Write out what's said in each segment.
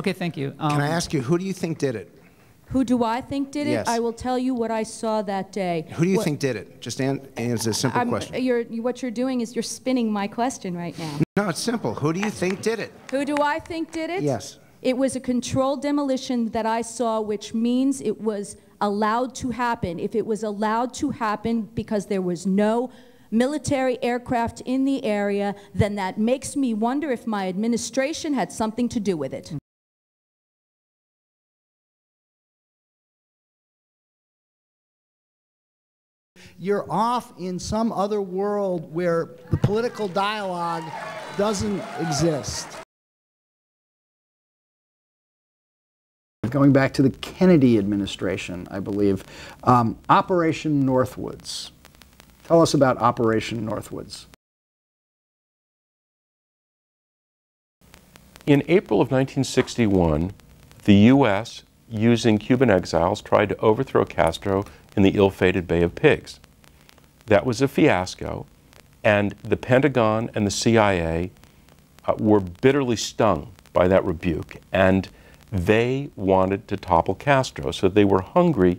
Okay, thank you. Can I ask you, who do you think did it? Who do I think did it? Yes. I will tell you what I saw that day. Who do you think did it? Just answer a simple question. What you're doing is you're spinning my question right now. No, it's simple. Who do you think did it? Who do I think did it? Yes. It was a controlled demolition that I saw, which means it was allowed to happen. If it was allowed to happen because there was no military aircraft in the area, then that makes me wonder if my administration had something to do with it. You're off in some other world where the political dialogue doesn't exist. Going back to the Kennedy administration, I believe, Operation Northwoods. Tell us about Operation Northwoods. In April of 1961, the U.S., using Cuban exiles, tried to overthrow Castro in the ill-fated Bay of Pigs. That was a fiasco, and the Pentagon and the CIA were bitterly stung by that rebuke, and they wanted to topple Castro, so they were hungry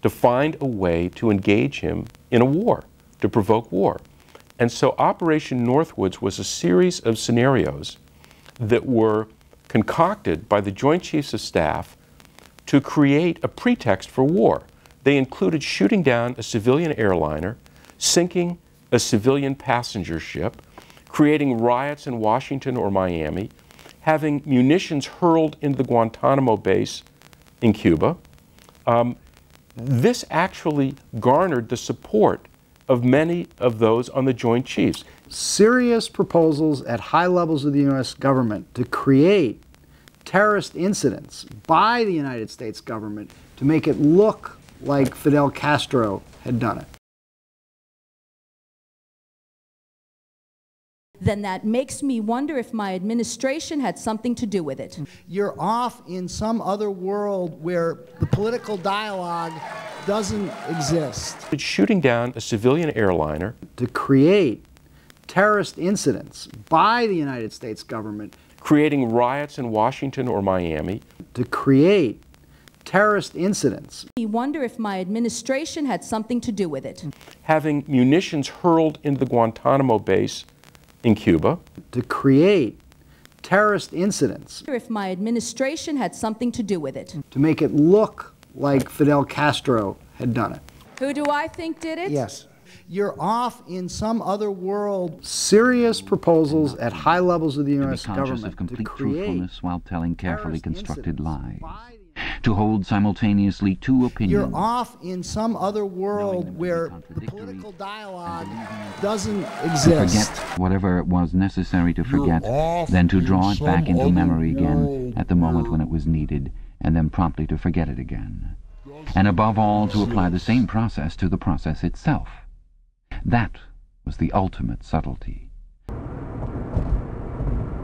to find a way to engage him in a war, to provoke war. And so Operation Northwoods was a series of scenarios that were concocted by the Joint Chiefs of Staff to create a pretext for war. They included shooting down a civilian airliner, sinking a civilian passenger ship, creating riots in Washington or Miami, having munitions hurled into the Guantanamo base in Cuba. This actually garnered the support of many of those on the Joint Chiefs. Serious proposals at high levels of the U.S. government to create terrorist incidents by the United States government to make it look like Fidel Castro had done it. Then that makes me wonder if my administration had something to do with it. You're off in some other world where the political dialogue doesn't exist. Shooting down a civilian airliner to create terrorist incidents by the United States government, creating riots in Washington or Miami, to create terrorist incidents. I wonder if my administration had something to do with it. Having munitions hurled into the Guantanamo base in Cuba, to create terrorist incidents. If my administration had something to do with it. To make it look like Fidel Castro had done it. Who do I think did it? Yes. You're off in some other world. Serious proposals at high levels of the U.S. to be conscious government of complete to create truthfulness while telling carefully constructed lies. by To hold simultaneously two opinions. You're off in some other world where the political dialogue doesn't exist. Forget whatever it was necessary to forget, then to draw it back into memory again at the moment when it was needed, and then promptly to forget it again. And above all, to apply the same process to the process itself. That was the ultimate subtlety.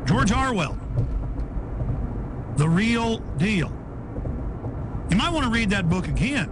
George Orwell, The Real Deal. You might want to read that book again.